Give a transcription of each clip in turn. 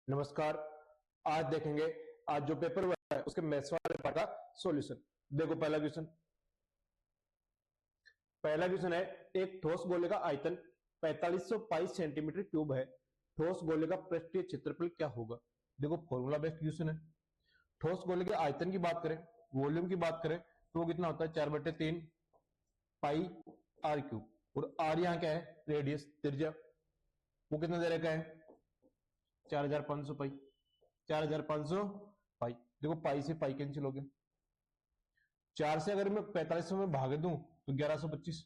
नमस्कार। आज देखेंगे, आज जो पेपर हुआ है उसके मैथ्स वाले पार्ट का सॉल्यूशन। देखो पहला क्वेश्चन है, एक ठोस गोले का आयतन 4500 पाई सेंटीमीटर क्यूब है। ठोस गोले का पृष्ठीय क्षेत्रफल क्या होगा? देखो फॉर्मूला बेस्ड क्वेश्चन है। ठोस गोले के आयतन की बात करें, वॉल्यूम की बात करें तो वो कितना होता है 4/3 पाई आर क्यूब। और आर यहाँ क्या है? रेडियस, त्रिज्या। वो कितना दे रखा है? 4500 पाई। 4500 पाई। देखो पाई से पाई कैंसिल हो गया। 4 से अगर मैं 4500 में भाग दूं तो 1125।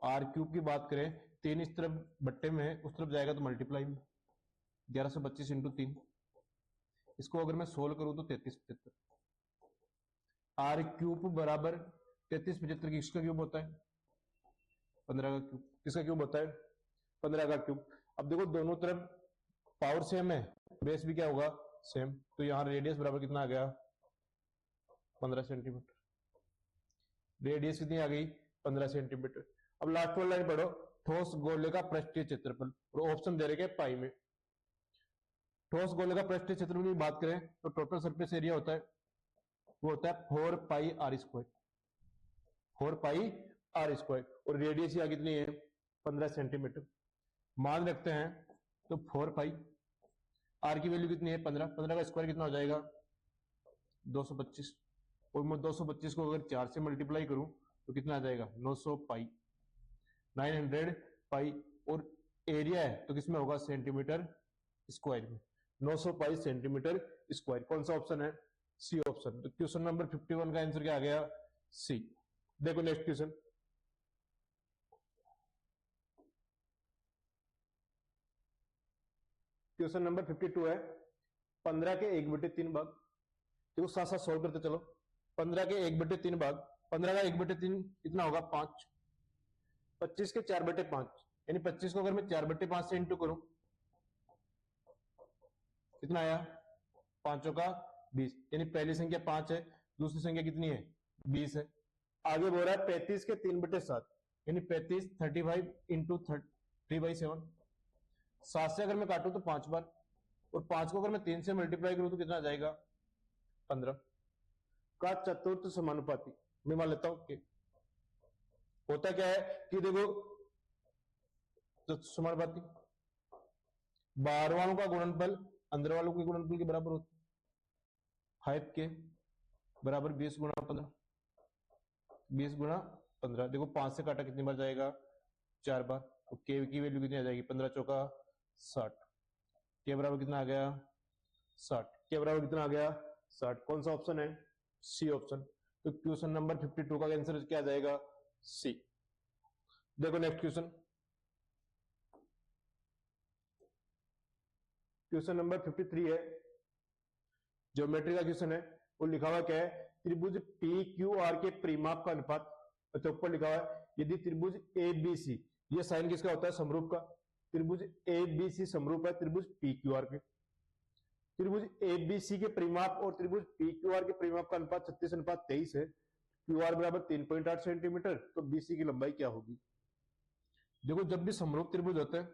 आर क्यूब की बात करें, 3 इस तरफ बट्टे में है, उस तरफ जाएगा तो मल्टीप्लाई में 1125 इंटू 3। इसको अगर मैं सोल्व करूं तो 3375। आर क्यूब बराबर 3375 किसका क्यूब होता है? 15 का क्यूब। किसका क्यूब होता है? 15 का क्यूब। अब देखो दोनों तरफ पावर सेम है, बेस भी क्या होगा? सेम। तो यहाँ रेडियस बराबर कितना आ गया? 15 सेंटीमीटर। रेडियस कितनी आ गई? 15 सेंटीमीटर। अब लास्ट वाला लाइन पढ़ो, ठोस गोले का पृष्ठीय क्षेत्रफल, और ऑप्शन दे रखे पाई में। ठोस गोले का पृष्ठीय क्षेत्रफल की बात करें तो टोटल सरफेस एरिया होता है, वो होता है 4 pi r square. 4 pi r square. और रेडियस यहाँ कितनी है? 15 सेंटीमीटर। मान रखते हैं तो 4 पाई आर की वैल्यू कितनी है? 15। 15 का स्क्वायर कितना हो जाएगा? 225। और मैं 225 को अगर 4 से मल्टीप्लाई करूं तो कितना आ जाएगा? 900 पाई, 900 पाई। और एरिया है तो किसमें होगा? सेंटीमीटर स्क्वायर में। 900 पाई सेंटीमीटर स्क्वायर। कौन सा ऑप्शन है? C option. तो क्वेश्चन नंबर 51 का आंसर क्या आ गया? सी। देखो नेक्स्ट क्वेश्चन। क्वेश्चन नंबर 52 है, 15 के 1/3 भाग। देखो साथ साथ सोल्व करते चलो। 15 के 1/3 भाग, 15 का 1/3 कितना होगा? 5। 25 के 4/5, यानी 25 को अगर मैं 4/5 से इंटू करूं कितना आया? 5 का 20। यानी पहली संख्या 5 है, दूसरी संख्या कितनी है? 20 है। आगे बोल रहा है 35 के 3/7, यानी 35 35 इंटू 3/7। 7 से अगर मैं काटू तो 5 बार, और 5 को अगर मैं 3 से मल्टीप्लाई करूं तो कितना आ जाएगा? 15 का चतुर्थ समानुपाती। मैं मान लेता हूं कि होता क्या है कि देखो तो समानुपाती, बाहर वालों का गुणनफल अंदर वालों के गुणनफल के बराबर होता है। 5 के बराबर 20 गुणा 15। 20 गुणा 15। देखो 5 से काटा कितनी बार जाएगा? 4 बार। तो के की वैल्यू कितनी आ जाएगी? 15 चौका 60। के बराबर कितना आ गया? 60। के बराबर कितना आ गया? 60। कौन सा ऑप्शन है? C option. तो क्वेश्चन नंबर 52 का आंसर क्या आ जाएगा? सी। देखो नेक्स्ट क्वेश्चन। क्वेश्चन नंबर 53 है, ज्योमेट्री का क्वेश्चन है। वो लिखा हुआ क्या है? त्रिभुज पी क्यू आर के परिमाप का अनुपात। तो ऊपर लिखा हुआ है यदि त्रिभुज ए बी सी, ये साइन किसका होता है? समरूप का। त्रिभुज ए बी सी समरूप है त्रिभुज पी क्यू आर के। त्रिभुज ए बी सी के परिमाप और त्रिभुज पी क्यू आर के परिमाप का अनुपात 36:23 है। क्यू आर बराबर 3.8 सेंटीमीटर, तो बीसी की लंबाई क्या होगी? देखो जब भी समरूप त्रिभुज होते हैं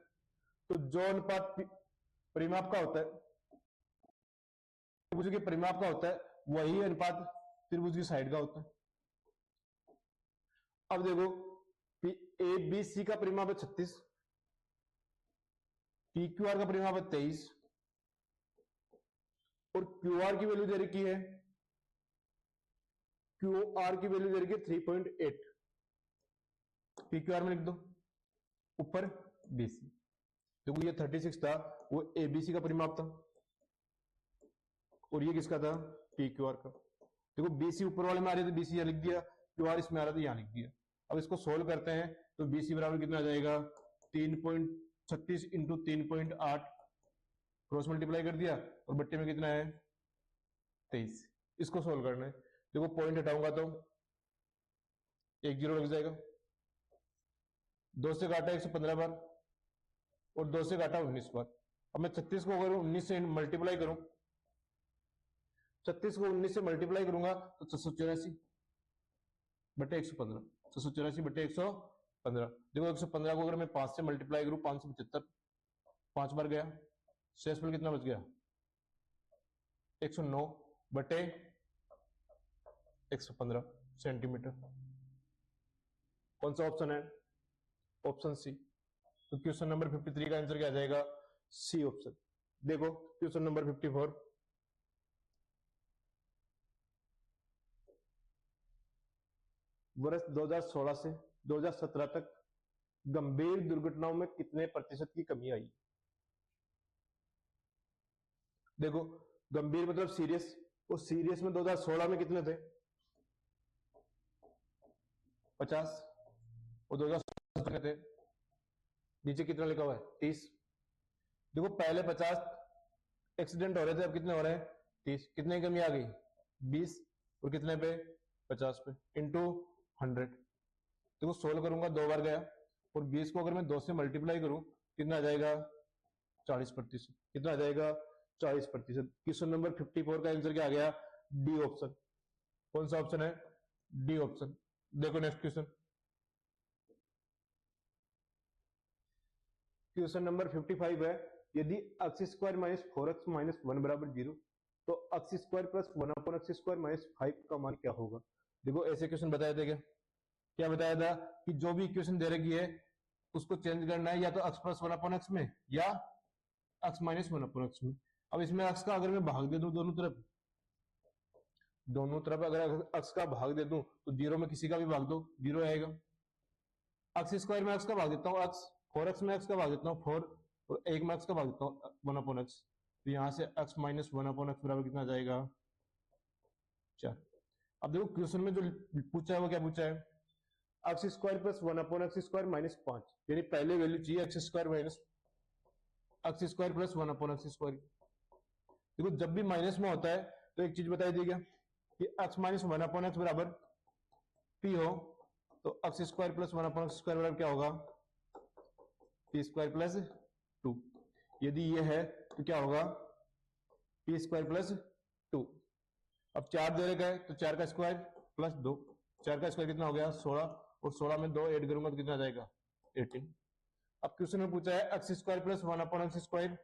तो जो अनुपात परिमाप का होता है, त्रिभुज के परिमाप का होता है, वही अनुपात त्रिभुज की साइड का होता है। अब देखो ए बी सी का परिमाप है 36, पी क्यू आर का परिमाप है 23, और क्यू आर की वैल्यू दे रखी है, क्यू आर की वैल्यू दे रखी है 3.8। पी क्यू आर में लिख दो, ऊपर बीसी। देखो ये 36 था, वो एबीसी का परिमाप था, और ये किसका था? पी क्यू आर का। देखो बीसी ऊपर वाले में आ रही तो बीसी यहां लिख दिया, क्यू आर इसमें आ रहा था यहां लिख दिया। अब इसको सोल्व करते हैं तो बीसी बराबर कितना आ जाएगा? 3.36 इंटू 3.8, क्रॉस मल्टीप्लाई कर दिया, और बट्टे में कितना है? 23। इसको सोल्व करना है। देखो पॉइंट हटाऊंगा तो एक जीरो लग जाएगा। 2 से काटा 115 बार, और 2 से काटा 19 बार। अब मैं 36 को अगर 19 से मल्टीप्लाई करूं, 36 को 19 से मल्टीप्लाई करूंगा तो 684 बटे 115। 684 बटे 115। देखो 115 को अगर मैं 5 से मल्टीप्लाई करूं, 575। 5 बार गया, शेषफल कितना बच गया 109 बटे 115 सेंटीमीटर। कौन सा ऑप्शन है? Option C. तो क्वेश्चन नंबर 53 का आंसर क्या आ जाएगा? C option. देखो क्वेश्चन नंबर 54, वर्ष 2016 से 2017 तक गंभीर दुर्घटनाओं में कितने प्रतिशत की कमी आई? देखो गंभीर मतलब सीरियस, वो सीरियस में 2016 में कितने थे? 50, और 2017 थे, नीचे कितना लिखा हुआ है? 30। देखो पहले 50 एक्सीडेंट हो रहे थे, अब कितने हो रहे हैं? 30। कितने की कमी आ गई? 20, और कितने पे? 50 पे, इंटू 100। देखो सोल्व करूंगा, 2 बार गया, और 20 को अगर मैं 2 से मल्टीप्लाई करूं कितना आ जाएगा? 40%। कितना आ जाएगा? 40%। क्वेश्चन नंबर 54 का आंसर क्या आ गया? D option. कौन सा ऑप्शन है? D option. देखो नेक्स्ट क्वेश्चन, क्वेश्चन नंबर 55 है, यदि x square minus 4x minus 1 बराबर 0, तो x square plus 1 upon x square minus 5 का मान क्या होगा? देखो ऐसे क्वेश्चन बताया था क्या बताया था कि जो भी इक्वेशन दे रखी है उसको चेंज करना है, या तो x प्लस 1 अपॉन x में, या x माइनस 1 अपॉन x में। अब इसमें x का अगर मैं भाग दे दूं दोनों तरफ अगर x का भाग दे दूं तो 0 में किसी का भी भाग दो 0 आएगा। x स्क्वायर में x का भाग देता हूँ x, 4x में x का भाग देता हूँ 4, और 1 में x का भाग देता हूँ 1 अपॉन x। तो यहां से x माइनस 1 अपॉन x बराबर कितना आ जाएगा? 4। अब देखो क्वेश्चन में जो पूछा है वो क्या पूछा है? x square plus 1 upon x square minus 5, यानी पहले वैल्यू चाहिए x square minus x square plus 1 upon x square. देखो जब भी माइनस में होता है तो एक चीज बताई दी क्या कि x माइनस 1 अपॉन x बराबर p हो, तो x square plus 1 upon x square बराबर क्या होगा? p square plus 2। यदि ये है तो क्या होगा? p square plus 2। अब 4 दे रखा है तो 4 का स्क्वायर प्लस 2, 4 का स्क्वायर कितना हो गया? 16, और 16 में 2 ऐड करूंगा तो कितना आ जाएगा? 18। अब क्वेश्चन में पूछा है x square plus 1 upon x square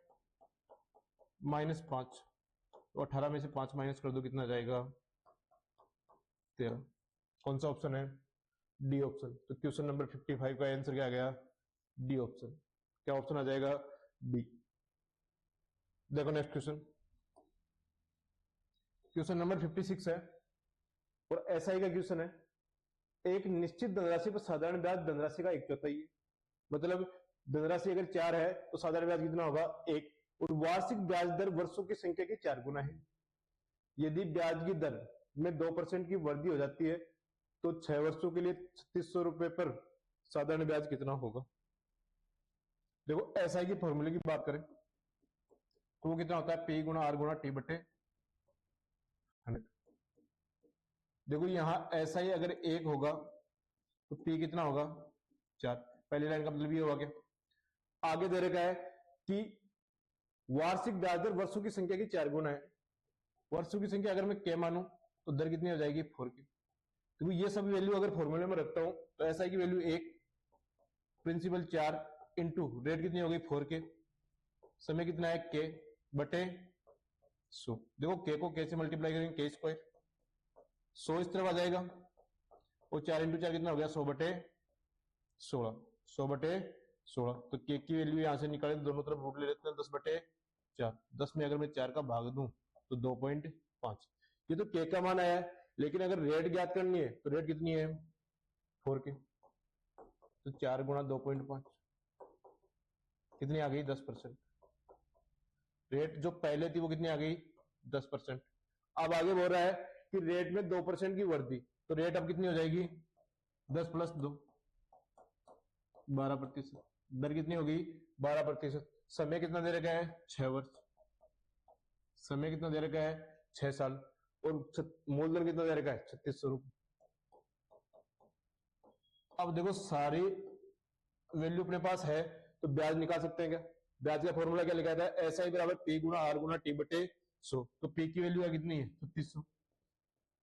minus 5, तो 18 में से 5 माइनस कर दो कितना आ जाएगा? 13। कौन सा ऑप्शन है? D option. तो क्वेश्चन नंबर 55 का आंसर क्या आ गया? D option. क्या ऑप्शन आ जाएगा? डी। देखो नेक्स्ट क्वेश्चन, क्वेश्चन नंबर 56 है, और एसआई का क्वेश्चन है। एक निश्चित धनराशि पर साधारण ब्याज धनराशि का 1/4 है। मतलब धनराशि अगर 4 है तो साधारण ब्याज कितना होगा? 1। और वार्षिक ब्याज दर वर्षों की संख्या के 4 गुना है। यदि ब्याज की दर में 2% की वृद्धि हो जाती है तो 6 वर्षों के लिए 3600 रुपए पर साधारण ब्याज कितना होगा? देखो एसआई की फॉर्मूले की बात करें तो वो कितना होता है? पी गुणा आर गुणा टी बटे 100। देखो यहां एसआई अगर 1 होगा तो पी कितना होगा? 4। पहली लाइन का मतलब ये होगा क्या? आगे दे रखा है कि वार्षिक ब्याज दर वर्षों की संख्या की 4 गुना है। वर्षों की संख्या अगर मैं के मानूं तो दर कितनी हो जाएगी? 4 की। तो ये सब वैल्यू अगर फॉर्मूले में रखता हूं तो एसआई की वैल्यू 1, प्रिंसिपल 4, इंटू रेट कितनी हो गई? 4 के, समय कितना है? के बटे 100। देखो के को के से मल्टीप्लाई करेंगे, के स्क्वायर 100 इस तरफ आ जाएगा, और 4 इंटू 4 कितना हो गया? 100 बटे 16, 100 बटे 16। तो के की वैल्यू यहां से निकाले तो दोनों तरफ रूट ले लेते हैं, 10 बटे 4। 10 में अगर मैं 4 का भाग दूं तो 2.5। ये तो के का मान आया है, लेकिन अगर रेट ज्ञात करनी है तो रेट कितनी है? 4 की। तो 4 गुणा 2.5 कितनी आ गई? 10%। रेट जो पहले थी वो कितनी आ गई? 10%। अब आगे बोल रहा है कि रेट में 2% की वृद्धि, तो रेट अब कितनी हो जाएगी? 10 प्लस 2, 12%। दर कितनी होगी? 12%। समय कितना दे रखा है? 6 वर्ष। समय कितना दे रखा है? 6 साल। और मूलधन कितना दे रखा है? 3600 रुपये। अब देखो सारी वैल्यू अपने पास है तो ब्याज निकाल सकते हैं क्या? ब्याज का फॉर्मूला क्या लिखा था? एस आई बराबर पी गुणा आर गुणा टी बटे 100। तो पी की वैल्यू यहाँ कितनी है? 3600।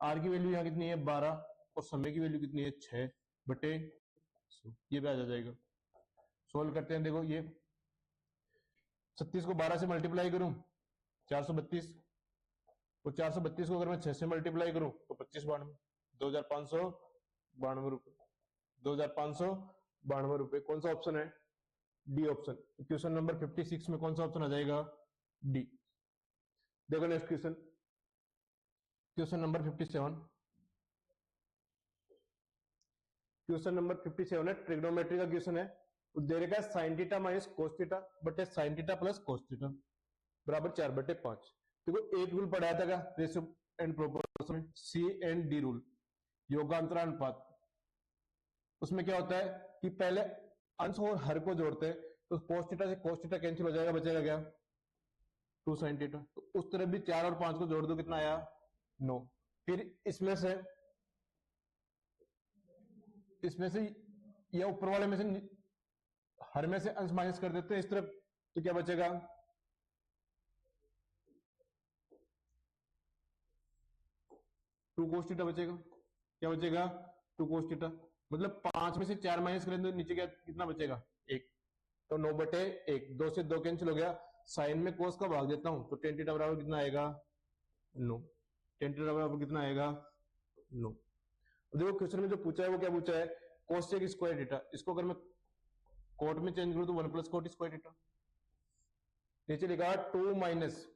आर की वैल्यू यहाँ कितनी है? 12, और समय की वैल्यू कितनी है? 6 बटे 100। ये ब्याज आ जाएगा। सोल्व करते हैं। देखो ये 36 को 12 से मल्टीप्लाई करूं 432, और 432 को अगर मैं 6 से मल्टीप्लाई करूं तो 2592, 2592 रुपए, 2592 रुपए। कौन सा ऑप्शन है? D option. क्वेश्चन नंबर 56 में कौन सा ऑप्शन आ जाएगा? डी। देखो next question, question number 57। Question number 57 है, ट्रिग्नोमेट्री का क्वेश्चन है। तो दे रखा है sine theta minus cos theta बटे sine theta plus cos theta बराबर 4/5। देखो एक रूल पढ़ाया था क्या रेशियो एंड प्रोपोर्शन में, सी एंड डी रूल, योगांतरानुपात। उसमें क्या होता है कि पहले अंश और हर को जोड़ते हैं, तो कोस थीटा से कोस थीटा कैंसिल हो जाएगा, बचेगा क्या? 2 साइन थीटा। तो उस तरफ भी 4 और 5 को जोड़ दो, कितना आया? 9। फिर इसमें से या ऊपर वाले में से हर में से अंश माइनस कर देते हैं इस तरफ, तो क्या बचेगा? 2 cos थीटा बचेगा। क्या बचेगा? 2 cos थीटा। मतलब 5 में से 4 माइनस करें तो नीचे क्या कितना बचेगा? 1। तो 9/1, 2 से 2 कैंसिल हो गया। साइन में कोस का भाग देता हूं तो टेन थीटा बराबर कितना आएगा? 9। टेन थीटा बराबर कितना आएगा? 9। देखो क्वेश्चन में जो पूछा है वो क्या पूछा है? Cosec square theta. इसको अगर मैं कोट में चेंज करूं तो 1 प्लस कोट स्क्वायर थीटा। नीचे लिखा 2 माइनस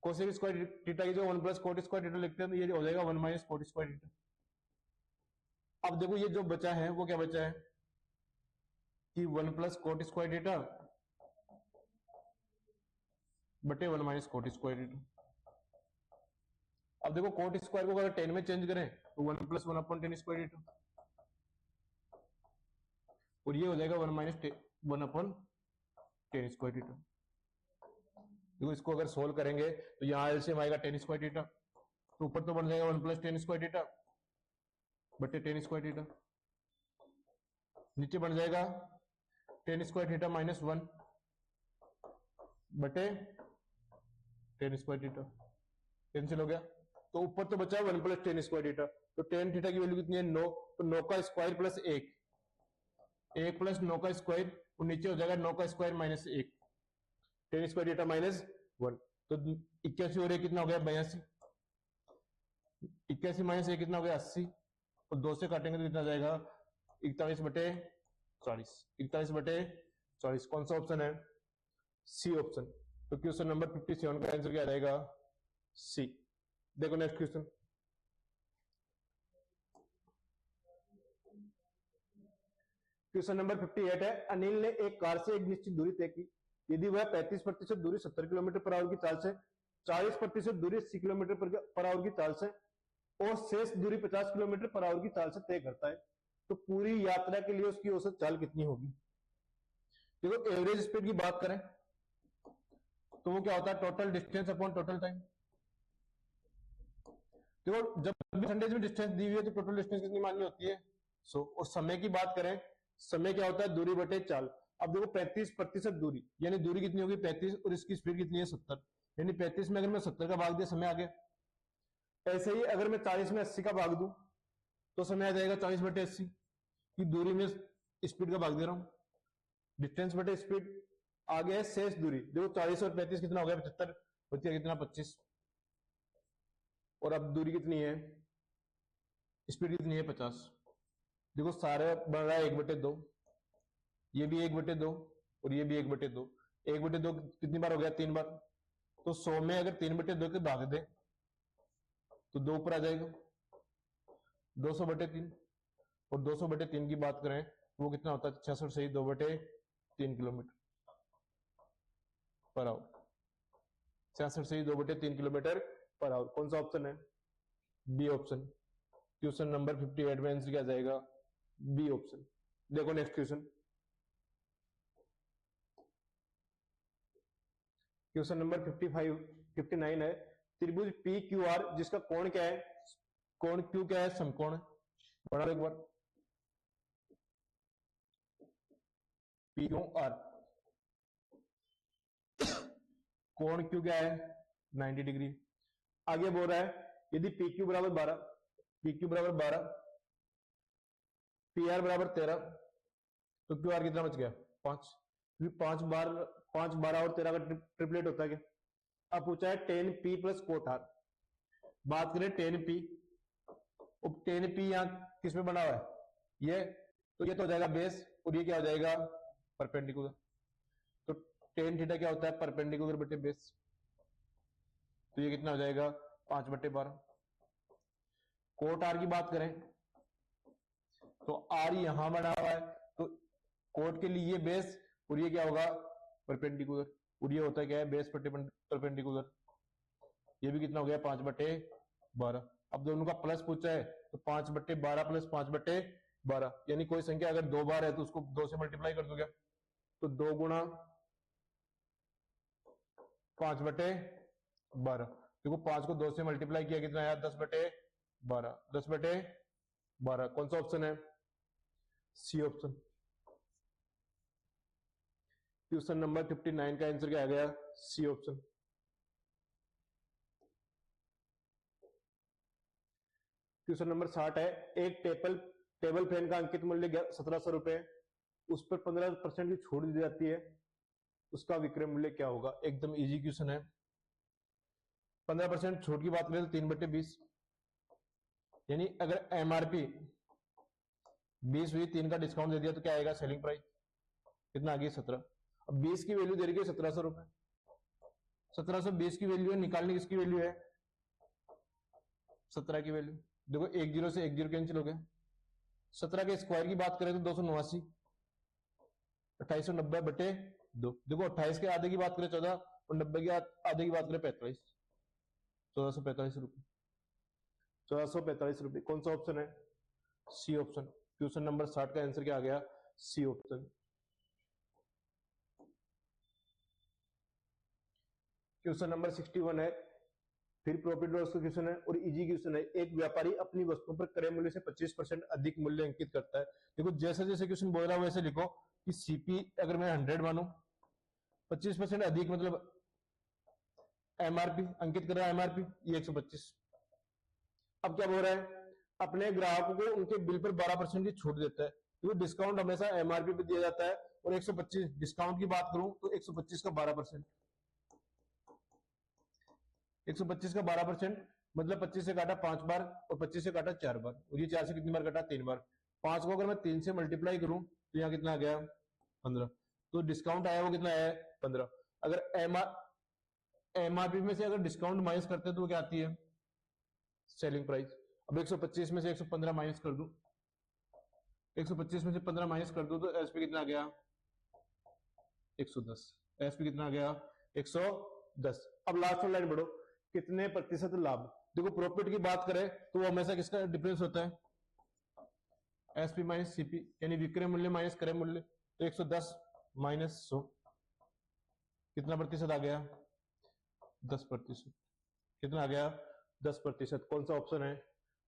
कोसेक स्क्वायर थीटा की जो 1 प्लस कोट स्क्वायर थीटा लिखते हैं तो ये हो जाएगा 1 माइनस कोट स्क्वायर थीटा। अब देखो ये जो बचा है वो क्या बचा है कि 1 प्लस कोट स्क्वायर थीटा बटे 1 माइनस कोट स्क्वायर थीटा। अब देखो कोट स्क्वायर को अगर 10 में चेंज करें तो 1 प्लस 1 अपॉन 10 स्क्वायर थीटा, और ये हो जाएगा 1 माइनस 1 अपॉन 10 स्क्वायर थीटा। देखो इसको अगर सोल्व करेंगे तो यहाँ एलसीएम आएगा 10 स्क्वायर थीटा, तो ऊपर तो बन जाएगा 1 प्लस 10 स्क्वायर थीटा बटे 10 स्क्वायर थीटा, नीचे बन जाएगा 10 स्क्वायर थीटा माइनस 1 बटे 10 स्क्वायर थीटा, कैंसिल हो गया। तो ऊपर तो बचा 1 प्लस 10 स्क्वायर थीटा, तो 10 थीटा की वैल्यू कितनी है? 9। तो 9 का स्क्वायर प्लस 1, 1 प्लस 9 का स्क्वायर, और नीचे हो जाएगा 9 का square minus 1, 10 square theta minus 1। तो 81 और 1 कितना हो गया? 82। 81 माइनस 1 कितना हो गया? 80, और 2 से काटेंगे तो कितना जाएगा? 41/40। 41/40। कौन सा ऑप्शन है? C option. तो क्वेश्चन नंबर 57 का आंसर क्या रहेगा? सी। देखो नेक्स्ट क्वेश्चन, क्वेश्चन नंबर 58 है। अनिल ने एक कार से एक निश्चित दूरी तय की। यदि वह 35% दूरी 70 किलोमीटर पर आवर की चाल से, 40% दूरी 80 किलोमीटर पर आवर की चाल से और शेष दूरी 50 किलोमीटर पर आवर की चाल से तय करता है, तो पूरी यात्रा के लिए उसकी औसत चाल कितनी होगी? देखो एवरेज स्पीड की बात करें तो वो क्या होता है? Total distance upon total time. देखो जब परसेंटेज में डिस्टेंस दी हुई है तो टोटल डिस्टेंस कितनी माननी होती है? 100। और समय की बात करें, समय क्या होता है? दूरी बटे चाल। अब देखो 35% दूरी, यानी दूरी कितनी होगी? 35, और इसकी स्पीड कितनी है? 70। यानी 35 में अगर मैं 70 का भाग दिया, समय आ गया। ऐसे ही अगर मैं 40 में 80 का भाग दूं तो समय आ जाएगा 40/80, की दूरी में स्पीड का भाग दे रहा हूं, डिस्टेंस बटे स्पीड। आ गया है शेष दूरी। देखो 40 और 35 कितना हो गया? 75, बच गया कितना? 25। और अब दूरी कितनी है? स्पीड कितनी है? 50। देखो सारे बन रहा है 1/2, ये भी 1/2 और ये भी 1/2। 1/2 कितनी बार हो गया? 3 बार। तो 100 में अगर 3/2 के भाग दे तो 2 ऊपर आ जाएगा, 200/3। और 200/3 की बात करें वो कितना होता है? 66 से 2/3 किलोमीटर पर आवर। 66 से 2/3 किलोमीटर पर आवर। कौन सा ऑप्शन है? B option. क्वेश्चन नंबर 58 में आंसर क्या जाएगा? B option. देखो नेक्स्ट क्वेश्चन, क्वेश्चन नंबर 59 है। त्रिभुज पी क्यू आर जिसका कोण क्या है? कोण क्यू क्या है? समकोण है। पढ़ा एक बार, पी क्यू आर कोण क्यू क्या है? 90 डिग्री। आगे बोल रहा है यदि पी क्यू बराबर 12, पी क्यू बराबर 12, पी आर बराबर 13, तो क्यू आर कितना बच गया? 5। पांच 12 और 13 का ट्रिपलेट होता है क्या? अब पूछा है 10p प्लस कोट आर। बात करें 10p, अब 10p यहाँ किस में बना हुआ है? ये तो ये तो हो जाएगा बेस, और ये क्या हो जाएगा? परपेंडिकुलर। तो टेन थीटा क्या होता है? परपेंडिकुलर बटे बेस। तो ये कितना हो जाएगा? 5/12। कोट आर की बात करें तो आर यहां बना हुआ है, तो कोट के लिए ये बेस और ये क्या होगा? परपेंडिकुलर। और ये होता है क्या है? बेस बटे परपेंडिकुलर। ये भी कितना हो गया? 5/12। अब दोनों का प्लस पूछा है तो 5/12 प्लस 5/12, यानी कोई संख्या अगर 2 बार है तो उसको 2 से मल्टीप्लाई कर दो क्या? तो 2 गुणा 5/12। देखो 5 को 2 से मल्टीप्लाई किया, कितना आया? 10/12। 10/12 कौन सा ऑप्शन है? C option. क्वेश्चन नंबर 59 का आंसर क्या आ गया? C option. क्वेश्चन नंबर 60 है, एक टेबल फैन का अंकित मूल्य 1700 रुपए, उस पर 15% की छूट दी जाती है, उसका विक्रय मूल्य क्या होगा? एकदम इजी क्वेश्चन है। 15% छूट की बात करें तो 3/20, यानी अगर एमआरपी 20 हुई, 3 का डिस्काउंट दे दिया तो क्या आएगा? सेलिंग प्राइस कितना आ गया? 17। अब 20 की वैल्यू दे रही है 1700 रुपए। 1720 की वैल्यू है, निकालनी किसकी वैल्यू है? 17 की वैल्यू। देखो 1 0 से 1 0 कैंसिल हो गया। 17 के स्क्वायर की बात करें तो 289, 2890/2। देखो 28 के आधे की बात करें 14, और 90 के आधे की बात करें 45, 1445 रुपए। 1445 रुपए कौन सा ऑप्शन है? C option. क्वेश्चन नंबर 60 का आंसर क्या आ गया? C option. क्वेश्चन नंबर 61 है, फिर प्रॉफिट लॉस का क्वेश्चन है और इजी क्वेश्चन है। एक व्यापारी अपनी वस्तुओं पर क्रय मूल्य से 25% अधिक मूल्य अंकित करता है। देखो जैसे जैसे क्वेश्चन बोल रहा है वैसे लिखो कि सीपी अगर मैं 100 मानू, 25% अधिक मतलब एमआरपी अंकित कर रहा है, एमआरपी ये 125। अब क्या बोल रहा है? अपने ग्राहकों को उनके बिल पर 12% की छूट देता है, क्योंकि डिस्काउंट हमेशा एमआरपी पे दिया जाता है, और 125 डिस्काउंट की बात करूं तो 125 का 12%, 125 का 12% मतलब 25 से काटा 5 बार और 25 से काटा 4 बार, और ये 4 से कितनी बार काटा? 3 बार। 5 को अगर मैं 3 से मल्टीप्लाई करूं तो यहाँ कितना आ गया? 15। तो डिस्काउंट आया वो कितना है? 15। अगर एमआरपी में से अगर डिस्काउंट माइनस करते हैं तो वो क्या आती है? Selling price. अब 125 में से 115 माइनस कर दूं, 125 में से 15 माइनस कर दूं तो एसपी कितना आ गया? 110। एसपी कितना आ गया? 110। अब लास्ट वाली लाइन बढ़ो, कितने प्रतिशत लाभ? देखो प्रॉफिट की बात करें तो वो हमेशा किसका डिफरेंस होता है? एसपी माइनस सीपी, यानी विक्रय मूल्य माइनस क्रय मूल्य। तो 110 माइनस 100 कितना प्रतिशत आ गया? 10%। कितना आ गया? 10%। कौन सा ऑप्शन है?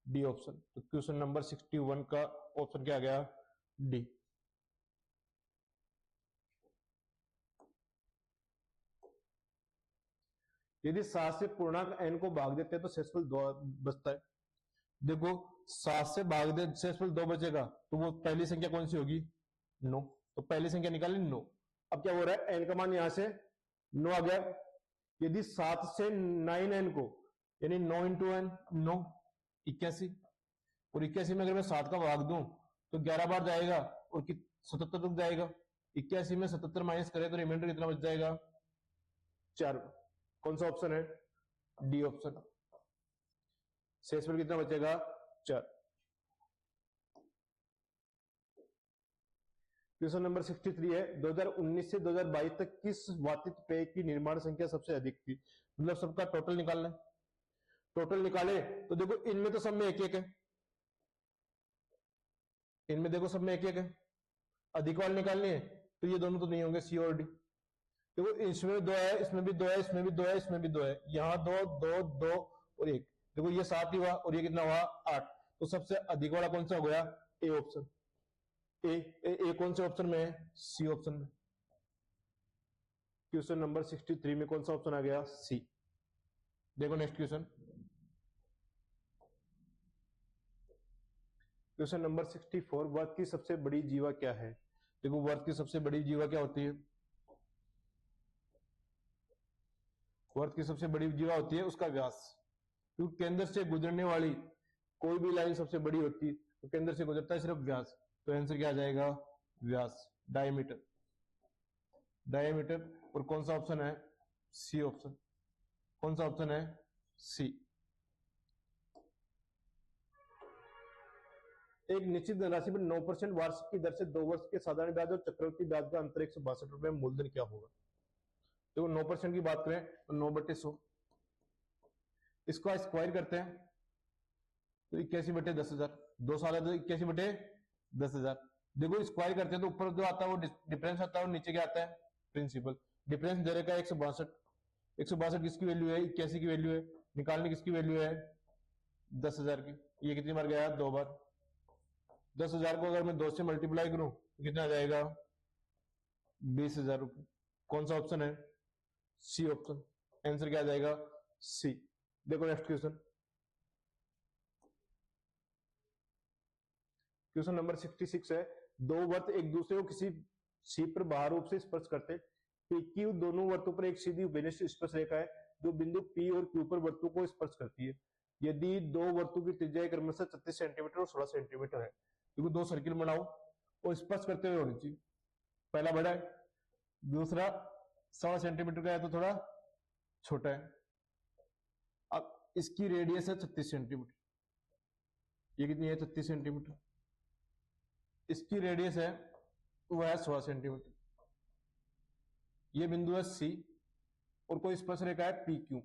D option. तो क्वेश्चन नंबर 61 का ऑप्शन क्या आ गया? डी। यदि 7 से पूर्णांक n को भाग देते हैं तो शेषफल 2 बचता है। देखो 7 से भाग दे शेषफल 2 बचेगा, तो वो पहली संख्या कौन सी होगी? 9। तो पहली संख्या निकाली 9। अब क्या हो रहा है? n का मान यहां से 9 आ गया। यदि 7 से 9n को, यानी 9 इंटू एन 9, 81, और 81 में अगर मैं 7 का भाग दूं तो 11 बार जाएगा और 77 तक जाएगा। 81 में 77 माइनस करें तो रिमाइंडर कितना बच जाएगा? 4। कौन सा ऑप्शन है? D option. शेषफल कितना बचेगा? 4। क्वेश्चन नंबर 63 है, 2019 से 2022 तक किस वातित पेय की निर्माण संख्या सबसे अधिक थी? मतलब सबका टोटल निकालना है। टोटल निकाले तो देखो इनमें तो सब में एक एक है, इनमें देखो सब में एक एक है। अधिक वाले निकालनी है तो ये दोनों तो नहीं होंगे, सी और डी। देखो इसमें 2 है, इसमें भी 2 है, इसमें भी 2 है, इसमें भी 2 है, यहाँ 2 2 2 और 1। देखो ये 7 ही हुआ और ये कितना हुआ? 8। तो सबसे अधिक वाला कौन सा हो गया? A option. ए कौन से ऑप्शन में है? सी ऑप्शन में। क्वेश्चन नंबर 63 में कौन सा ऑप्शन आ गया? सी। देखो नेक्स्ट क्वेश्चन, क्वेश्चन नंबर 64, वर्ग की सबसे बड़ी जीवा क्या है? देखो वर्ग की सबसे बड़ी जीवा क्या होती है? वर्त की सबसे बड़ी जीवा होती है उसका व्यास, क्योंकि केंद्र से गुजरने वाली कोई भी लाइन सबसे बड़ी होती है, तो केंद्र से गुजरता है सिर्फ व्यास, तो आंसर क्या आ जाएगा व्यास, डायमीटर। डायमीटर। और कौन सा ऑप्शन है, सी ऑप्शन। कौन सा ऑप्शन है, सी। एक निश्चित धनराशि पर 9% वार्षिक की दर से 2 वर्ष के साधारण ब्याज और चक्रवृद्धि ब्याज का अंतर 162 रुपए, मूलधन क्या होगा। देखो 9% की बात करें तो 9/100, इसको स्क्वायर करते हैं तो 81/10,000, 2 साल है तो 81/10,000। देखो स्क्वायर करते हैं तो ऊपर जो आता है वो डिफरेंस आता है और नीचे क्या आता है, प्रिंसिपल। डिफरेंस दे रखा है 162, 162 किसकी वैल्यू है, 81 की वैल्यू है, निकालने किसकी वैल्यू है 10,000 की। ये कितनी बार गया, 2 बार। 10,000 को अगर मैं 2 से मल्टीप्लाई करूं तो कितना आ जाएगा 20,000 रुपये। कौन सा ऑप्शन है, सी ऑप्शन। आंसर क्या आ जाएगा, सी। देखो नेक्स्ट क्वेश्चन, क्वेश्चन नंबर 66 है। दो वर्त एक दूसरे को किसी सी पर बाह्य रूप से स्पर्श करते हैं, PQ दोनों वर्तों पर एक सीधी उभयनिष्ठ स्पर्श रेखा है जो बिंदु P और Q पर वर्तों को स्पर्श करती है। यदि दो वर्तों की त्रिज्या क्रमशः 36 सेंटीमीटर और 16 सेंटीमीटर है, देखो दो सर्किल बनाओ और स्पर्श करते हुए होनी चाहिए। पहला बड़ा है, दूसरा 16 सेंटीमीटर का है तो थोड़ा छोटा है। अब इसकी रेडियस है 36 सेंटीमीटर, ये कितनी है 36 सेंटीमीटर। इसकी रेडियस है वो है 16 सेंटीमीटर। ये बिंदु है सी और कोई स्पर्श रेखा है पी क्यू,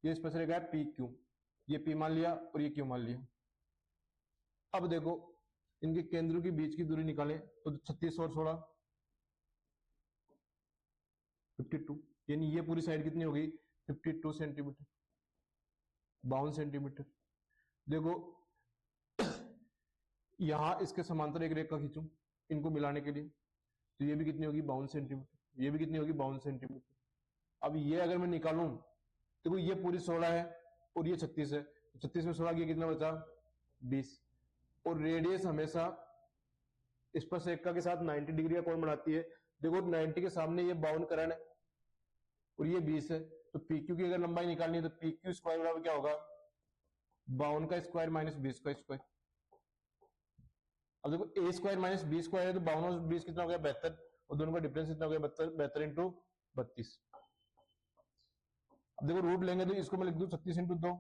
ये स्पर्श रेखा है पी क्यू, ये पी मान लिया और ये क्यू मान लिया। अब देखो इनके केंद्रों के बीच की दूरी निकालें तो 36 और 16 52, यानी ये पूरी साइड कितनी होगी 52 सेंटीमीटर, 52 सेंटीमीटर। देखो यहां इसके समांतर एक रेखा खींचूं इनको मिलाने के लिए, तो ये भी कितनी होगी 52 सेंटीमीटर, ये भी कितनी होगी 52 सेंटीमीटर। अब ये अगर मैं निकालूं देखो ये पूरी 16 है और ये 36 है, 36 में 16 कितना बचा 20। और रेडियस हमेशा स्पर्श रेखा के साथ 90 डिग्री का कोण बनाती है। देखो 90 के सामने ये 52 करण है और ये 20 है, तो PQ की अगर लंबाई निकालनी है तो PQ स्क्वायर बराबर क्या होगा 52 का स्क्वायर माइनस 20 का स्क्वायर। अब देखो ए स्क्वायर माइनस बी स्क्वायर है तो 52 और 20 कितना हो गया 72, और दोनों का डिफरेंस कितना हो गया 72 इंटू 32। अब देखो रूट लेंगे तो इसको मैं लिख दूं 36 इंटू 2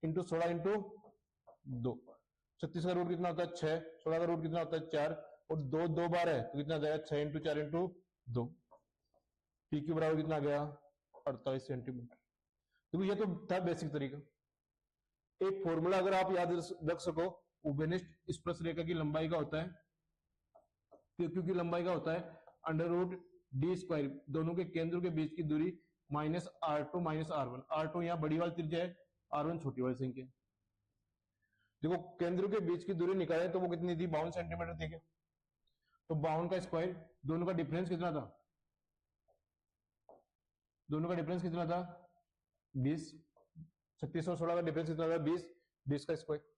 इंटू 16 इंटू 2। 36 का रूट कितना होता है 6, 16 का रूट कितना होता है 4, और 2 2 बार है तो कितना जाएगा 6 इंटू 4 इंटू 2। PQ बराबर कितना आ गया 48 सेंटीमीटर। देखो ये तो था बेसिक तरीका। एक फॉर्मूला अगर आप याद रख सको, उभयनिष्ठ स्पर्श रेखा की लंबाई का होता है, PQ की लंबाई का होता है अंडर रूट डी स्क्वायर, दोनों के केंद्रों के बीच की दूरी minus R2 minus R1। R2 यहाँ बड़ी वाली त्रिज्या है, R1 छोटी वाली संख्या। देखो केंद्रों के बीच की दूरी निकाले तो वो कितनी थी 52 सेंटीमीटर थी क्या, तो 52 का स्क्वायर, दोनों का डिफरेंस कितना था, दोनों का डिफरेंस कितना था 20। 36 और 16 का डिफरेंस कितना था 20, 20 का स्क्वायर।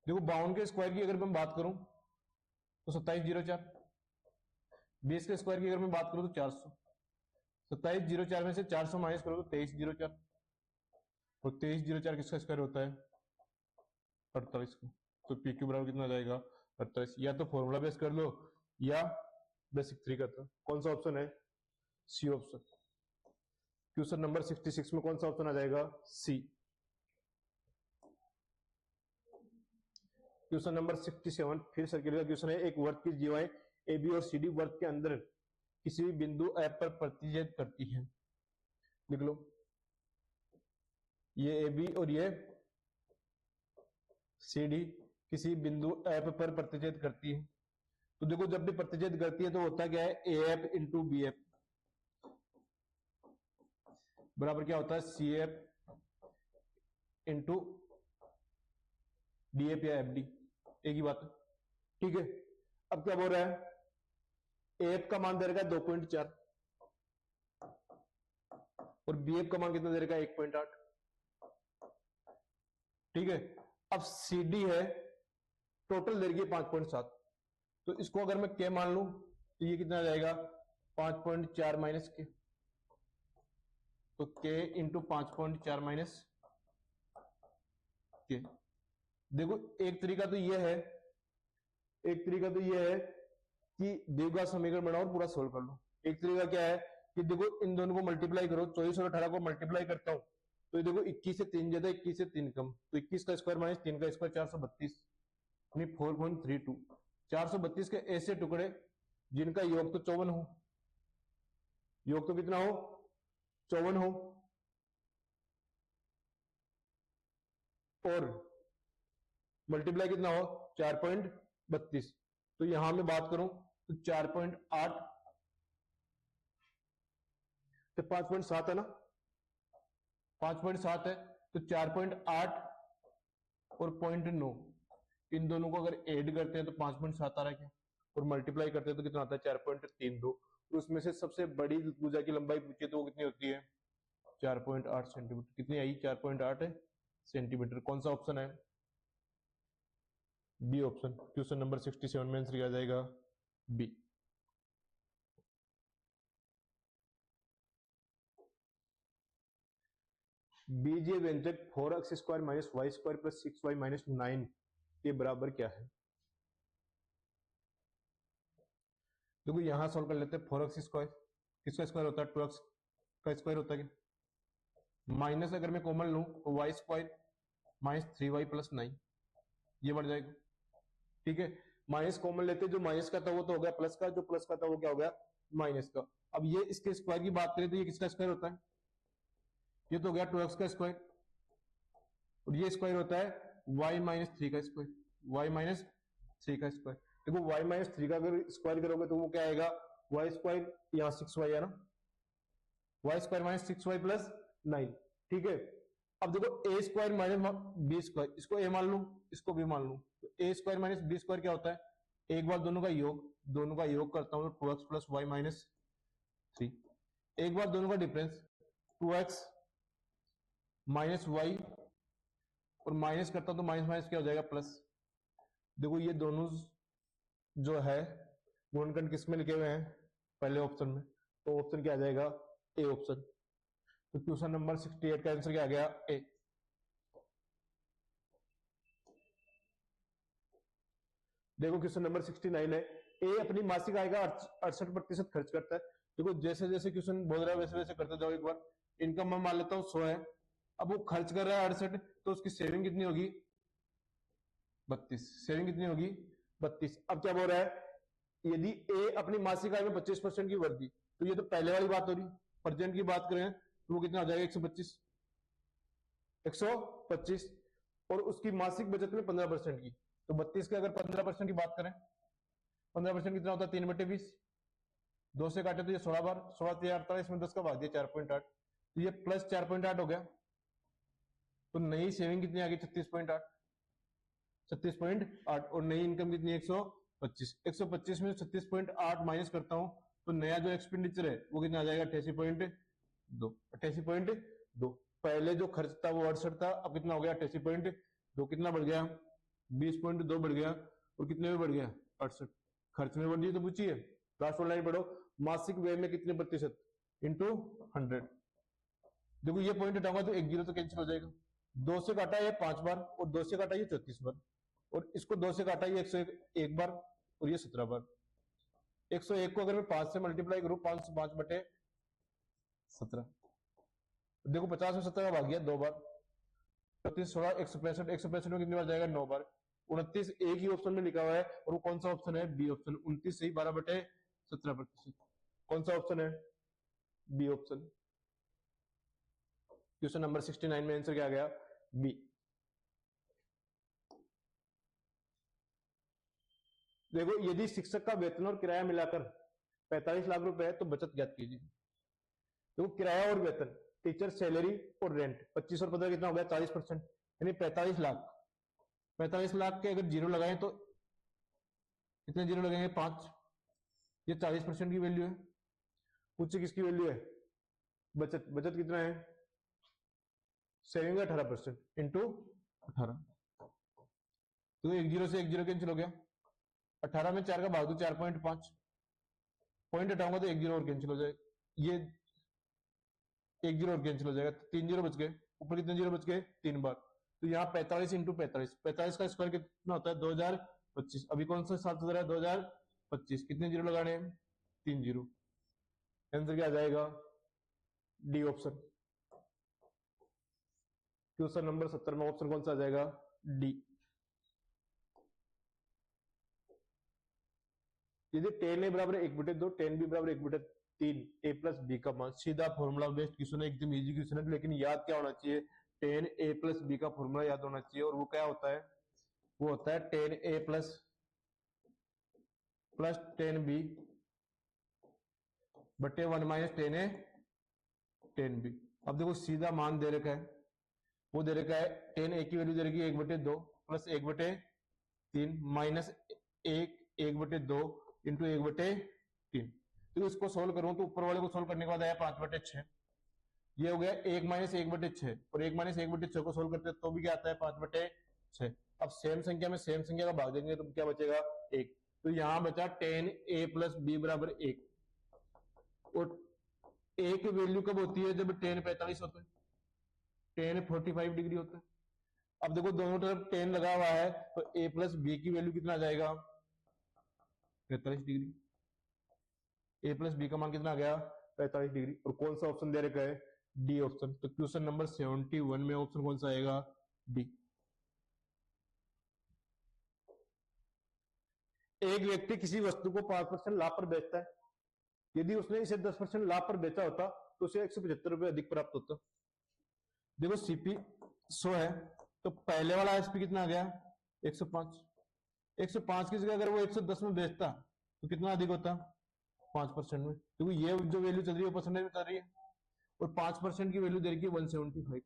देखो 52 के स्क्वायर की अगर मैं बात करूं तो 2704, 20 के स्क्वायर की अगर मैं बात करूं तो 400। 2704 में से 400 माइनस करो तो 2304, और 2304 किसका स्क्वायर होता है 48 का। तो PQ बराबर कितना जाएगा 48। या तो फॉर्मूला बेस कर लो या बेसिक तरीका था। कौन सा ऑप्शन है, सी ऑप्शन। क्वेश्चन नंबर 66 में कौन सा ऑप्शन आ जाएगा, सी। क्वेश्चन नंबर 67 फिर सर्किल का क्वेश्चन है। एक वर्त की जीवाएं AB और CD वर्त के अंदर किसी भी बिंदु F पर प्रतिच्छेद करती है। लिख लो, ये AB और ये CD किसी बिंदु F पर प्रतिच्छेद करती है। तो देखो जब भी प्रतिच्छेद करती है तो होता क्या है AF इंटू BF बराबर क्या होता है CF इंटू DF या FD, एक ही बात है। ठीक है, अब क्या बोल रहा है AF का मान दे रखा है 2.4 और BF का मान कितना दे रखा है 1.8। ठीक है, अब CD है टोटल दे रखी है 5.7, तो इसको अगर मैं K मान लूं तो ये कितना आ जाएगा 5.4 माइनस के, तो के इंटू 5.4 माइनस के। देखो एक तरीका तो ये है, एक तरीका तो ये है कि द्विघात समीकरण बनाओ और पूरा सोल्व कर लो। एक तरीका क्या है कि देखो इन दोनों को मल्टीप्लाई करो, 24 और 18 को मल्टीप्लाई करता हूं तो देखो 21 से 3 ज्यादा, 21 से 3 कम, तो 21 का स्क्वायर माइनस 3 का स्क्वायर 432, यानी 4.32। 432 के ऐसे टुकड़े जिनका योग तो 54 हो, योग तो कितना हो 54 हो, और मल्टीप्लाई कितना हो 4.32। तो यहां मैं बात करूं तो 4.8 तो 5.7 है ना, 5.7 है, तो 4.8 और 0.9 इन दोनों को अगर ऐड करते हैं तो 5.7 आ रहा है क्या, और मल्टीप्लाई करते हैं तो कितना आता है 4.32। तो उसमें से सबसे बड़ी भुजा की लंबाई पूछे तो वो कितनी होती है 4.8 सेंटीमीटर। कितनी आई 4.8 सेंटीमीटर। कौन सा ऑप्शन है बी ऑप्शन। क्वेश्चन नंबर 67 में आंसर किया जाएगा बी। बीजीय व्यंजक 4x square minus y square plus 6y minus 9 के बराबर क्या है। देखो यहां सॉल्व कर लेते हैं। 4x स्क्वायर किसका स्क्वायर होता है 2x का स्क्वायर होता है, माइनस अगर मैं कॉमन लूं तो Y square minus 3y plus 9 ये बढ़ जाएगा। ठीक है, माइनस कॉमन लेते, जो माइनस का था वो तो हो गया प्लस का, जो प्लस का था वो क्या हो गया माइनस का। अब ये इसके स्क्वायर की बात करें तो ये किसका स्क्वायर होता है, ये तो हो गया 2x का स्क्वायर, और ये स्क्वायर होता है y माइनस 3 का स्क्वायर, y माइनस 3 का स्क्वायर। देखो y माइनस 3 का अगर स्क्वायर करोगे तो वो क्या आएगा y स्क्वायर, यहाँ 6y है ना, y square minus 6y plus 9। ठीक है, अब देखो a square minus b square, इसको a मान लू इसको b मान लू, तो a square minus b square क्या होता है, एक बार दोनों का योग, दोनों का योग करता हूं तो 2x प्लस वाई माइनस 3, एक बार दोनों का डिफरेंस 2x माइनस वाई, और माइनस करता हूं तो माइनस माइनस क्या हो जाएगा प्लस। देखो ये दोनों जो है गुणनखंड किस में लिखे हुए हैं पहले ऑप्शन में, तो ऑप्शन क्या आ जाएगा ए ऑप्शन। तो क्वेश्चन नंबर 68 का आंसर क्या आ गया ए। देखो क्वेश्चन नंबर 69 है, ए अपनी मासिक आय का 68% खर्च करता है। देखो जैसे जैसे क्वेश्चन बोल रहा है वैसे वैसे करते जाओ। एक बार इनकम मैं मान लेता हूँ 100 है, अब वो खर्च कर रहा है 68, तो उसकी सेविंग कितनी होगी 32, सेविंग कितनी होगी 32। अब क्या बोल रहा है, यदि ए अपनी मासिक आय में 25% की वृद्धि, तो ये तो पहले वाली बात हो रही, प्रेजेंट की बात करें तो वो कितना हो जाएगा 125, 125, और उसकी मासिक बचत में 15% की, तो 32 के अगर 15% की बात करें, 15% कितना होता है 3/20, 2 से काटे तो ये 16 बार, 16 3 48, इसमें 10 का भाग दिया 4.8, तो ये प्लस 4.8 हो गया। तो नई सेविंग कितनी आ गई 36.8, 36.8, और नई इनकम कितनी 125, 125 में 36.8 माइनस करता हूं तो नया जो एक्सपेंडिचर है वो कितना आ जाएगा 88.2, 88.2। पहले जो खर्च था वो 68 था, अब कितना हो गया 88.2, कितना बढ़ गया 20.2 बढ़ गया, और कितने में बढ़ गया 68। खर्च में बढ़ी तो पूछिए, लास्ट लाइन पढ़ो, मासिक व्यय में कितने प्रतिशत इंटू 100। देखो ये पॉइंट हटाऊंगा तो एक जीरो तो कैंसिल हो जाएगा, 2 से काटा ये 5 बार, और 2 से काटा ये 34 बार, और इसको 2 से काटा ये 101 बार, और ये 17 बार। 101 को अगर मैं 5 से मल्टीप्लाई करूं, 5 से 5 बटे 17, देखो 50 में 17 का भाग गया 2 बार, 35 16 165, 165 में कितनी बार जाएगा 9 बार, 29 एक ही ऑप्शन में लिखा हुआ है, और वो कौन सा ऑप्शन है बी ऑप्शन, 29 सही 12/17%। कौन सा ऑप्शन है बी ऑप्शन। क्वेश्चन नंबर 69 में आंसर क्या आ गया बी। देखो यदि शिक्षक का वेतन और किराया मिलाकर 45 लाख रुपए है तो बचत ज्ञात कीजिए। देखो किराया और वेतन, टीचर सैलरी और रेंट, 25 और 15 कितना हो गया 40%, यानी 45 लाख। 45 लाख के अगर जीरो लगाएं तो कितने जीरो लगेंगे 5, ये 40% की वैल्यू है। पूछे किसकी वैल्यू है बचत, बचत कितना है सेविंग 18% इंटू 18, तो एक जीरो से एक जीरो कैंसिल हो गया, 18 में 4 का भाग दो 4.5, पॉइंट हटाऊंगा तो एक जीरो और कैंसिल हो जाएगा, ये एक जीरो और कैंसिल हो जाएगा, तीन जीरो बच गए, ऊपर कितने जीरो बच गए, 3 बार। तो यहाँ 45 इंटू 45, 45 का स्क्वायर कितना होता है 2025। अभी कौन सा साल चल रहा है 2025, कितने जीरो लगाने हैं, 3 जीरो। आंसर क्या आ जाएगा, डी ऑप्शन। क्वेश्चन नंबर 70 में ऑप्शन कौन सा आ जाएगा, डी। यदि टेन ए बराबर 1/2, टेन बी बराबर 1/3, ए प्लस बी का मान, सीधा फॉर्मूला बेस्ड क्वेश्चन है, एकदम इजी क्वेश्चन है, लेकिन याद क्या होना चाहिए, टेन ए प्लस बी का फॉर्मूला याद होना चाहिए। और वो क्या होता है, वो होता है टेन ए प्लस टेन बी बटे 1 माइनस टेन ए टेन बी। अब देखो सीधा मान दे रखा है, वो दे रखा है टेन ए की वैल्यू दे रखी है 1/2 प्लस 1/3 माइनस एक बटे दो इंटू 1/3। तो इसको सोल्व करूं तो ऊपर वाले को सोल्व करने के बाद आया 5/6, ये हो गया 1 माइनस 1/6, और 1 माइनस 1/6 को सोल्व करते हैं तो भी क्या आता है 5/6। अब सेम संख्या में सेम संख्या का भाग देंगे तो क्या बचेगा, 1। तो यहां बचा टेन ए प्लस बी बराबर 1, और ए की वैल्यू कब होती है, जब टेन 45 होता है, टेन 45 डिग्री होता है। अब देखो दोनों तरफ टेन लगा हुआ है, तो ए प्लस बी की वैल्यू कितना आ जाएगा, 45 डिग्री। ए प्लस बी का मान कितना आ गया, 45 डिग्री। और कौन सा ऑप्शन दे रखा है, डी ऑप्शन। तो क्वेश्चन नंबर 71 में ऑप्शन कौन सा आएगा, डी। एक व्यक्ति किसी वस्तु को 5% लाभ पर बेचता है, यदि उसने इसे 10% लाभ पर बेचा होता तो उसे 175 रुपए अधिक प्राप्त होता। देखो सीपी 100 है, तो पहले वाला एसपी कितना आ गया, 105। 105 की जगह अगर वो 110 में बेचता तो कितना अधिक होता, 5% में। तो ये जो वैल्यू चल रही है वो परसेंटेज में चल रही है, और 5% की वैल्यू दे रही है 175।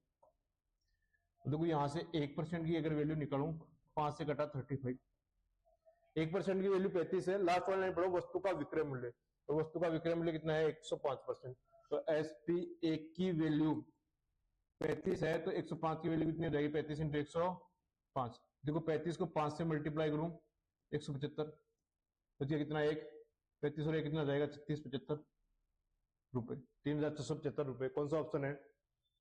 देखो यहां से 1% की अगर वैल्यू निकालूं, 5 से कटा 35, 1% की वैल्यू 35 है। लास्ट वाला नहीं पढ़ो, वस्तु का विक्रय मूल्य, तो वस्तु का विक्रय मूल्य कितना है, 105%। तो एसपी एक की वैल्यू 35 है, तो 105 की वैल्यू कितनी हो जाएगी, 35 इंटू 105। देखो 35 को 5 से मल्टीप्लाई करूं, 175, तो कितना, एक 35 और एक कितना जाएगा, 3675 रुपए, 3475 रुपए। कौन सा ऑप्शन है,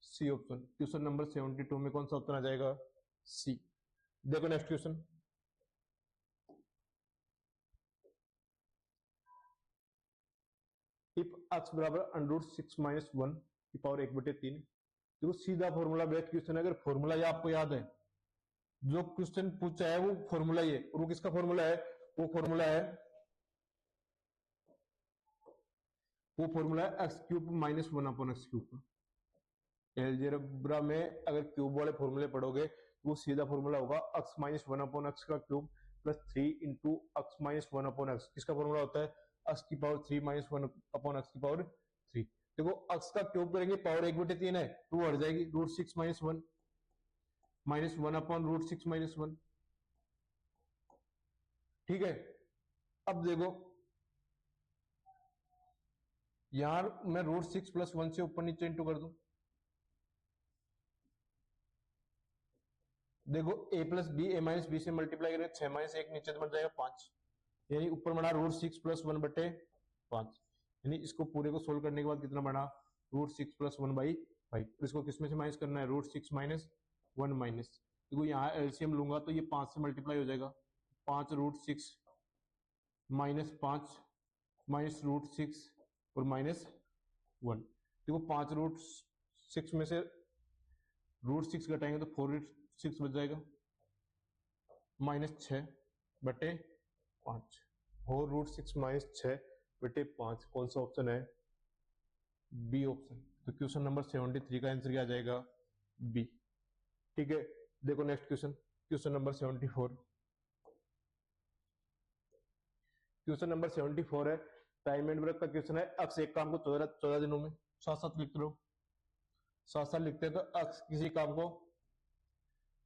सी ऑप्शन। क्वेश्चन नंबर 72 में कौन सा ऑप्शन आ जाएगा, सी। देखो नेक्स्ट क्वेश्चन, इफ x बराबर √6 - 1 की पावर 1/3। देखो सीधा फॉर्मूला बेस्ड क्वेश्चन है, अगर फॉर्मूला ये आपको याद है, जो क्वेश्चन पूछा है वो फॉर्मूला ही है, और वो किसका फॉर्मूला है, वो फॉर्मूला है x³ - 1/x³। एलजेब्रा में अगर क्यूब वाले फॉर्मूले पढ़ोगे तो वो सीधा फॉर्मूला होगा x - 1/x³ plus 3 into x - 1/x। किसका फॉर्मूला होता है, x की पावर 3 - 1/x की पावर 3। देखो x का क्यूब करेंगे, पावर 1/3 है, 2 हट जाएगी, √6 - 1 -1/√6 - 1। ठीक है। अब देखो यार मैं √6 + 1 से ऊपर नीचे इंटू कर दूं, देखो a plus b, a minus b से मल्टीप्लाई करें, 6 - 1 नीचे तो बन जाएगा 5, यानी ऊपर बना √6 + 1/5। यानी इसको पूरे को सोल्व करने के बाद कितना बना, √6 + 1/5। इसको किसमें से माइनस करना है, √6 - 1 माइनस। देखो यहाँ एलसीएम लूंगा तो ये 5 से मल्टीप्लाई हो जाएगा, 5 √6 -5 -√6 और -1। देखो 5 √6 में से √6 घटाएंगे तो 4√6 बच जाएगा, -6/5, 4√6 - 6/5। कौन सा ऑप्शन है, बी ऑप्शन। तो क्वेश्चन नंबर 73 का आंसर क्या आ जाएगा, बी। ठीक है। देखो next question, question number 74। Question number 74 है, टाइम एंड वर्क का क्वेश्चन है। अक्स एक काम को 14 दिनों में, साथ साथ लिखते रहो, साथ साथ लिखते हैं। तो अक्स किसी काम को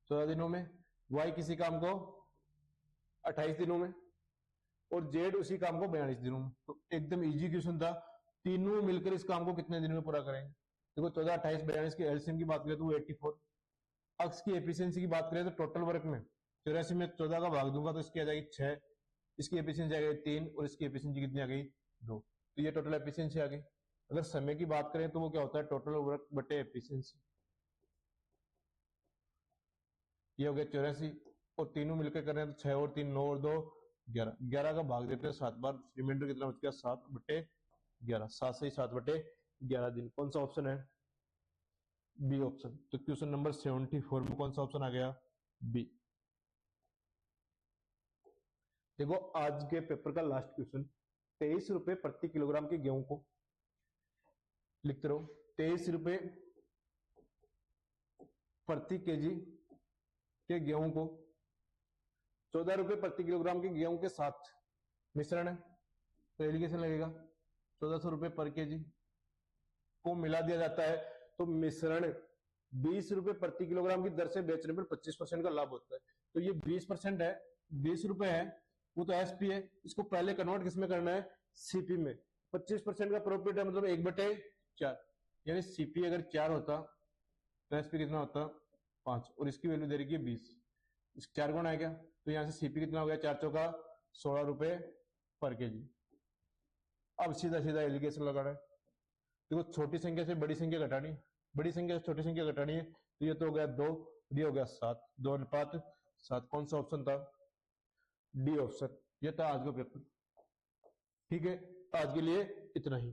14 दिनों में, वाई किसी काम को 28 दिनों में, और जेड उसी काम को 42 दिनों में। तो एकदम इजी क्वेश्चन था, तीनों मिलकर इस काम को कितने दिनों में पूरा करेंगे। देखो 14, 28, 42 की एलसीएम की बात करें तो वो 84। अक्स की एफिशिएंसी की बात करें तो टोटल वर्क में 84 में 14 का भाग दूंगा तो इसकी आ जाएगी 6, इसकी एफिशिएंसी आ गई 3, और इसकी एफिशिएंसी कितनी आ गई 2। तो ये टोटल एफिशिएंसी आ गई। अगर समय की बात करें तो वो क्या होता है, टोटल वर्क बटे एफिशिएंसी। ये हो गया 84, और तीनों मिलकर कर रहे हैं तो 6 और 3 9 और 2 11, 11 का भाग देते हैं 7 बार, रिमाइंडर कितना बच गया 7 बटे 11, 7 से ही 7 बटे 11 दिन। कौन सा ऑप्शन है, बी ऑप्शन। तो क्वेश्चन नंबर 74 में कौन सा ऑप्शन आ गया, बी। देखो आज के पेपर का लास्ट क्वेश्चन, 23 रुपए प्रति किलोग्राम के गेहूं को, लिखते रहो 23 रुपए प्रति केजी के गेहूं को 14 रुपए प्रति किलोग्राम के गेहूं के साथ मिश्रण है, तो एलिगेशन लगेगा 1400 रुपए पर केजी को मिला दिया जाता है, तो मिश्रण 20 रुपए प्रति किलोग्राम की दर से बेचने पर 25% का लाभ होता है। तो ये 20% है, 20 रुपए है, वो तो एसपी है, इसको पहले कन्वर्ट किसमें करना है, सीपी में। 25% का प्रॉफिट है, मतलब 1/4, यानी सीपी अगर 4 होता तो एसपी कितना होता 5, और इसकी वैल्यू दे रही है 20, इस 4 गुना है क्या, तो यहाँ से सीपी कितना हो गया, 4 चौका 16 रुपए पर केजी। अब सीधा सीधा एलिगेशन लगाना है। देखो छोटी संख्या से बड़ी संख्या घटानी है, बड़ी संख्या से छोटी संख्या घटानी है, तो ये तो हो गया 2, ये हो गया 7, 2:7। कौन सा ऑप्शन था, डी ऑप्शन। ये था आज का पेपर। ठीक है, आज के लिए इतना ही।